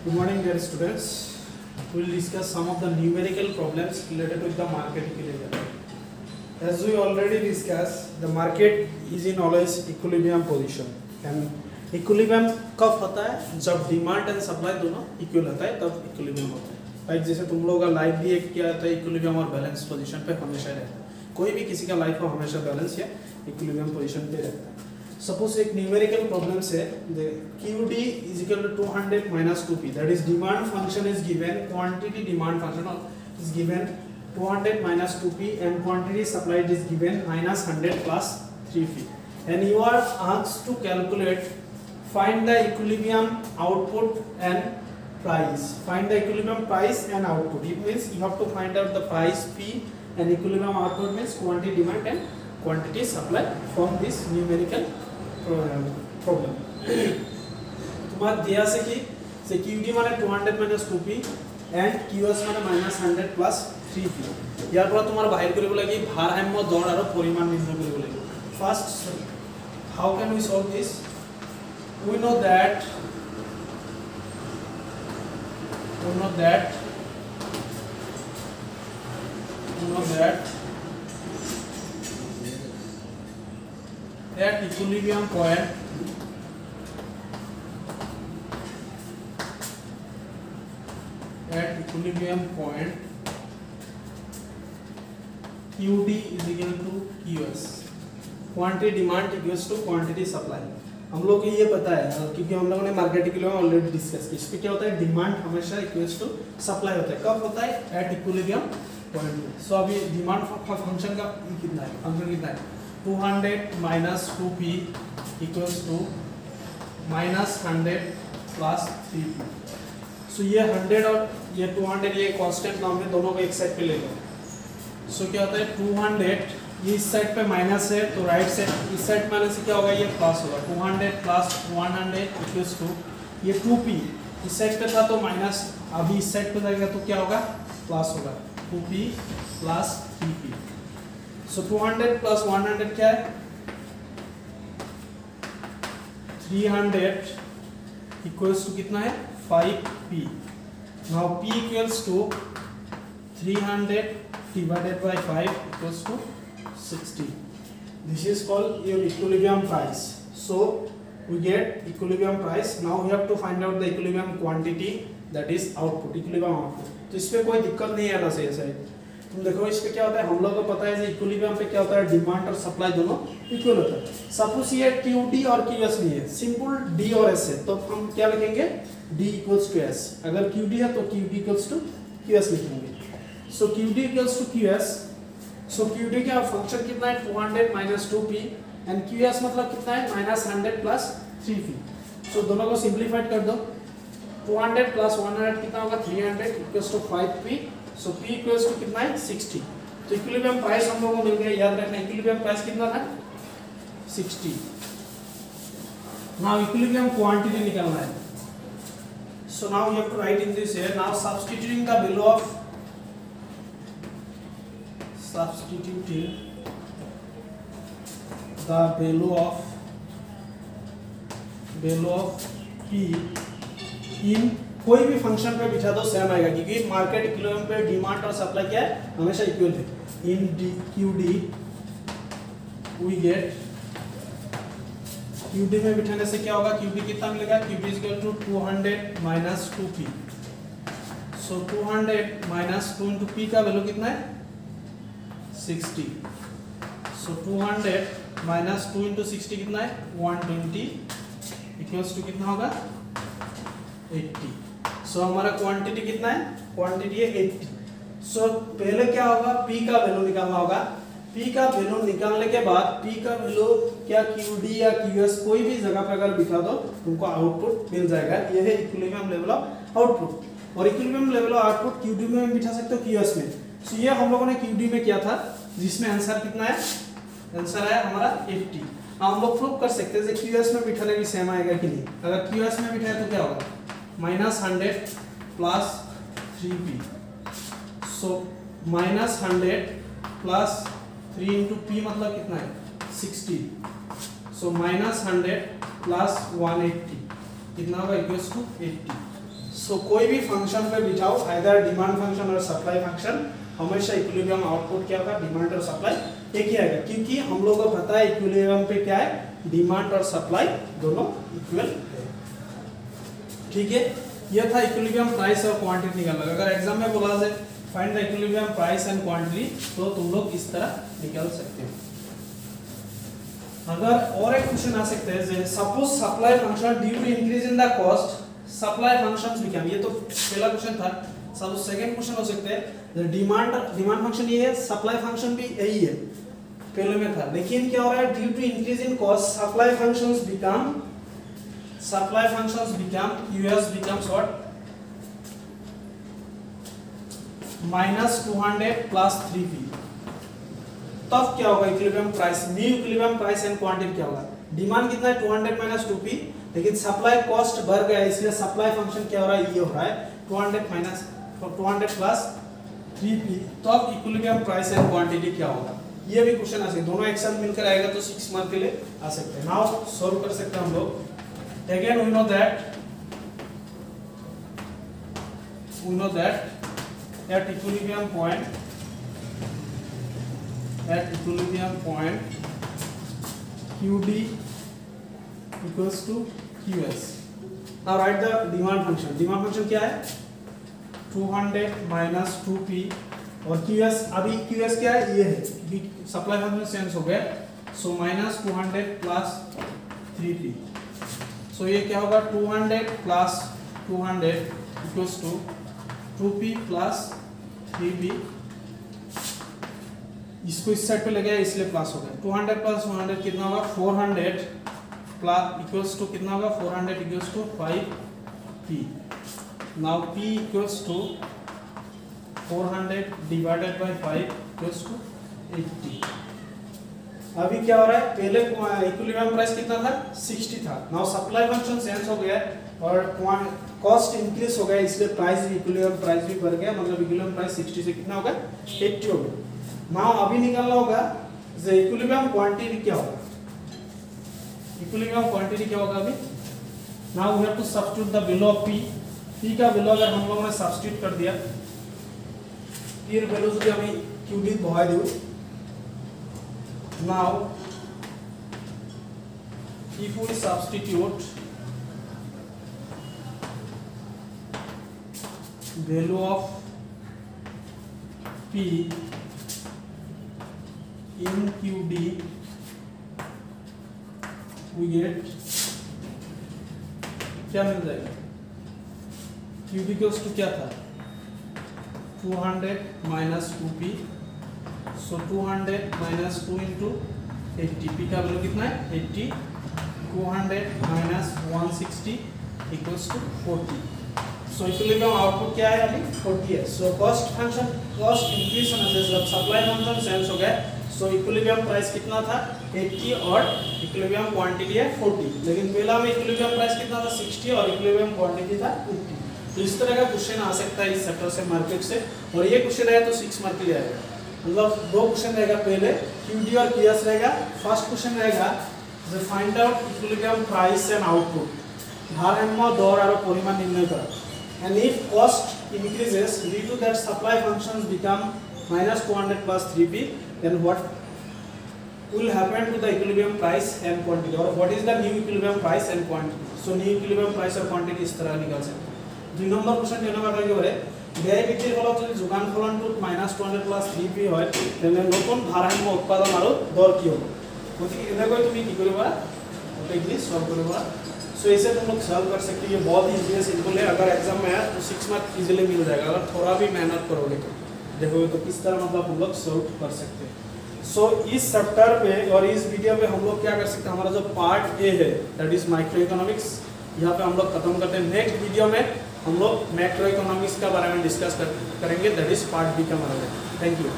Good morning, dear students. We will discuss some of the numerical problems related with the market equilibrium. As we already discussed, the market is in always equilibrium position. And equilibrium कब होता है? जब demand and supply दोनों equal होता है तब equilibrium होता है। लाइक जैसे तुम लोगों का लाइफ भी एक क्या होता है, इक्विलिब्रियम और बैलेंस पोजीशन पे हमेशा रहता है। कोई भी किसी का लाइफ हो हमेशा बैलेंस या इक्विलिब्रियम पोजीशन पे रहता है। Suppose एक numerical problem से the QD is equal to 200 minus 2P, that is demand function is given, quantity demand function is given 200 minus 2P and quantity supplied is given minus 100 plus 3P, and you are asked to calculate, find the equilibrium output and price. Find the equilibrium price and output. It means you have to find out the price P and equilibrium output means quantity demand and quantity supply from this numerical problem. तुम्हारा दिया से कि QD माने 200 minus 2P and QS माने minus 100 plus 3P। यार पूरा तुम्हारा बाहर करे बोला कि भारसाम्य दर और परिमाण निर्णय करे बोला। First, how can we solve this? We know that at equilibrium point QD is equal to QS, quantity demand equals to quantity supply। हम लोग को ये पता है क्योंकि हम लोगों ने मार्केट इक्विलिब्रियम ऑलरेडी डिस्कस किया। इसमें क्या होता है, डिमांड हमेशा इक्वल्स टू सप्लाई होता है। कब होता है? At equilibrium point. सो अभी डिमांड फंक्शन का कितना है, फंक्शन कितना है, 200 minus 2P equals to minus 100 plus 3P। सो ये 100 और ये 200 ये कांस्टेंट नाम है, दोनों को एक साइड पे ले लो। सो क्या होता है, 200 ये इस साइड पे माइनस है तो राइट साइड इस साइड माइनस से क्या होगा, ये प्लस होगा। 200 प्लस 100 इक्वल्स टू ये 2P इस साइड पे था तो माइनस, अभी इस साइड पे जाएगा तो क्या होगा, प्लस होगा। 2P plus 3P। So 200 plus 100 क्या है, 300 equals to कितना है, 5P। Now P equals to 300 divided by 5 equals to 60. This is called your equilibrium price. So we get equilibrium price. Now we have to find out the equilibrium quantity, that is output, equilibrium output। तो इसमें कोई दिक्कत नहीं है ना, सही सही। तुम देखो इस पे क्या होता है, हम लोग को पता है इक्विलिब्रियम पे क्या होता है, डिमांड और सप्लाई दोनों इक्वल होता है। सपोज ये QD और QS नहीं है, सिंपल D और S है, तो हम क्या लिखेंगे, D equals to S। अगर QD है तो QD equals to QS लिखेंगे। सो QD equals to QS। So QD का फंक्शन कितना है, 200 minus 2P एंड QS मतलब कितना है, minus 100 plus 3P। सो दोनों को सिंप्लीफाइड कर दो। 200 plus 100 कितना होगा, 300 equals to 5P। So P equals to कितना है, 60। तो इक्विलिब्रियम प्राइस हम लोगों को मिल गया। याद रखना इक्विलिब्रियम प्राइस कितना था, 60। नाउ इक्विलिब्रियम क्वांटिटी निकालना है। So now you have to write in this here. Now substituting the value of P in कोई भी फंक्शन पे बिठा दो सेम आएगा, क्योंकि मार्केट इक्विलिब्रियम पे डिमांड और सप्लाई क्या है, हमेशा इक्वल है। In QD we get, QD में बिठाने से क्या होगा, QD कितना मिलेगा, QD is equal to 200 minus 2P। So 200 minus 2 into P का वैल्यू कितना है, 60। सो 200 minus 2 into 60 कितना है, 120 इक्वल्स टू कितना होगा, 80। सो हमारा क्वांटिटी कितना है, क्वांटिटी है 80। सो पहले क्या होगा, P का वैल्यू निकालना होगा। P का वैल्यू निकालने के बाद P का वैल्यू क्या QD या QS कोई भी जगह पे अगर बिठा दो तुमको आउटपुट मिल जाएगा। ये है इक्विलिब्रियम लेवल ऑफ आउटपुट। और equilibrium level of output QD में बिठा सकते हो, QS में। सो ये हम लोगों ने QD में किया था, जिसमें आंसर कितना है, आंसर है हमारा 80। हम लोग प्रूव कर सकते हैं QS में बिठाने भी सेम आएगा कि नहीं। अगर QS में बिठाए तो क्या होगा, minus 100 plus 3P। सो minus 100 plus 3 into P मतलब कितना है, 60। सो minus 100 plus 180 कितना होगा, इक्वल्स टू 80। सो कोई भी फंक्शन पे बिठाओ, आइदर डिमांड फंक्शन और सप्लाई फंक्शन, हमेशा इक्विलिब्रियम आउटपुट क्या होगा, डिमांड और सप्लाई एक ही आएगा, क्योंकि हम लोगों को पता है इक्विलिब्रियम पे क्या है, डिमांड और सप्लाई दोनों इक्वल है। ठीक है, ये था इक्विलिब्रियम प्राइस और क्वांटिटी निकालना। अगर एग्जाम में बोला जाए find the equilibrium price and quantity, तो तुम लोग इस तरह निकाल सकते हो। अगर और एक क्वेश्चन आ सकते हैं, suppose supply function due to increase in the cost supply functions become, ये तो पहला क्वेश्चन था। सब सेकंड क्वेश्चन हो सकते हैं डिमांड फंक्शन ये है, सप्लाई फंक्शन भी यही है, पहले में था, लेकिन क्या हो रहा है, due to increase in cost supply functions become us becomes what, -200 plus 3p। तब क्या होगा equilibrium price, new equilibrium price and quantity क्या होगा, डिमांड कितना है 200 माइनस 2p, लेकिन सप्लाई कॉस्ट बढ़ गया है, इसलिए सप्लाई फंक्शन क्या हो रहा है, ये हो रहा है 200 प्लस 3p। तो अब इक्विलिब्रियम प्राइस एंड क्वांटिटी क्या होगा, ये भी क्वेश्चन आ सकते, दोनों एक साथ मिलकर आएगा तो 6 मार्क के लिए आ सकते हैं। नाउ सॉल्व कर सकते हैं हम लोग। Again we know that at equilibrium point QD equals to QS. Now write the demand function. Demand function क्या है, 200 minus 2p, और QS अभी QS क्या है, ये है, क्योंकि सप्लाई फंक्शन चेंज हो गया, सो -200 प्लस 3p। सो ये क्या होगा, 200 plus 200 equals to 2p plus 3p, इसको इस साइड पे ले गया इसलिए प्लस हो गया, 200 प्लस 100 कितना होगा, 400 प्लस इक्वल्स टू कितना होगा, 400 equals to 5p। Now p equals to 400 divided by 5 equals to 80। अभी क्या हो रहा है, पहले इक्विलिब्रियम प्राइस कितना था, 60 था। नाउ सप्लाई फंक्शन चेंज हो गया और कॉस्ट इंक्रीज हो गया, इसलिए प्राइस भी इक्विलिब्रियम प्राइस भी बढ़ गया, मतलब इक्विलिब्रियम प्राइस 60 से कितना होगा, 80 हो गया। नाउ अभी निकालना होगा इक्विलिब्रियम क्वांटिटी क्या होगा, इक्विलिब्रियम क्वांटिटी क्या होगा अभी। Now we have to substitute the value of p का वैल्यू अगर हम लोगों ने सब्स्टिट्यूट कर दिया, फिर वैल्यू जो हमें qd बहा दियो। Now if we substitute value of p in qd, we get क्या मिल जाएगा, qd इक्वल्स टू क्या था, 200 माइनस 2p, सो 200 माइनस 2 इंटू 80, p का वैल्यू कितना है 80, 200 minus 160 equals to 40। So equilibrium output क्या है अभी 40 है। सो कॉस्ट इंक्रीज होने से जब सप्लाई फंक्शन चेंज हो गया, सो इक्विलिब्रियम प्राइस कितना था 80 और इक्विलिब्रियम क्वांटिटी है 40, लेकिन पहला में इक्विलिब्रियम प्राइस कितना था 60 और इक्विलिब्रियम क्वांटिटी था 50। तो इस तरह का क्वेश्चन आ सकता है इस सेक्टर से मार्केट से, और ये क्वेश्चन है तो 6 मार्क के लिए आएगा। मतलब दो क्वेश्चन रहेगा, पहले QD और QS रहेगा। फर्स्ट क्वेश्चन रहेगा find out equilibrium price and output, ভারসাম্য দর আর পরিমাণ নির্ণয় করা। And if cost increases due to that supply functions become -200 plus 3p, then what will happen to the equilibrium price and quantity, or what is the new equilibrium price and quantity? So new equilibrium price और quantity इस तरह निकाल सकते हैं। 2 নম্বর question ten নম্বর একেবারে ব্যয় বৃদ্ধির ফলত যদি যোগান ফলনটো -200 প্লাস 3p হয়, তেনে নতুন ভারসাম্য উৎপাদন আৰু দর কি হ'ব। গতিকে এনেকৈ তুমি কি কৰিবা, গোটেইখিনি সলভ কৰিবা। सो इसे तुम लोग सॉल्व कर सकते हैं, ये बहुत इजी है, सिंपल है। अगर एग्जाम में आया तो 6 मार्क इजीली मिल जाएगा, अगर थोड़ा भी मेहनत करोगे तो देखोगे तो किस तरह मतलब हम लोग सॉल्व कर सकते हैं। सो इस चैप्टर पे और इस वीडियो में हम लोग क्या कर सकते हैं, हमारा जो पार्ट ए है दैट इज माइक्रो इकोनॉमिक्स, यहाँ पे हम लोग खत्म करते हैं। नेक्स्ट वीडियो में हम लोग मैक्रो इकोनॉमिक्स के बारे में डिस्कस करेंगे, दैट इज पार्ट बी का हमारा। Thank you.